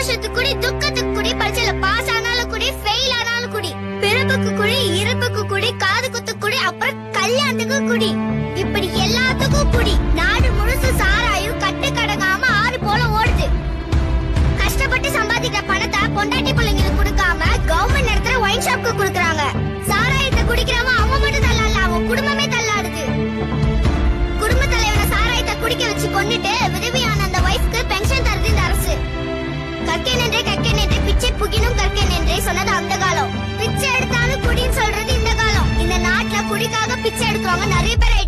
சந்தோஷத்துக்கு குடி, துக்கத்துக்கு குடி, பரீட்சையில பாஸ் ஆனாலும் குடி, ஃபெயில் ஆனாலும் குடி, பிறப்புக்கு குடி, இறப்புக்கு குடி, காது குத்துக்கு குடி, அப்புறம் கல்யாணத்துக்கு குடி. இப்படி எல்லாத்துக்கும் குடி. நாடு முழுசு சாராயம் கட்டு கடங்காம ஆறு போல ஓடுது. கஷ்டப்பட்டு சம்பாதிக்கிற பணத்தை பொண்டாட்டி பிள்ளைங்களுக்கு கொடுக்காம கவர்மெண்ட் நடத்துற ஒயின் ஷாப்க்கு கொடுக்கறாங்க. சாராயத்தை குடிக்கிறவன் அவன் மட்டும் தள்ளால, அவன் குடும்பமே தள்ளாடுது. குடும்ப தலைவரை சாராயத்தை குடிக்க வச்சு கொண்டுட்டு விதவியான அந்த வைஃப்க்கு பென்ஷன் தருது இந்த அரசு. கற்கை நின்றே பிச்சை புகினும் கற்கை நின்றே சொன்னது அந்த காலம். பிச்சை எடுத்தாலும் குடின்னு சொல்றது இந்த காலம். இந்த நாட்டுல குடிக்காக பிச்சை எடுத்தவங்க நிறைய பேர்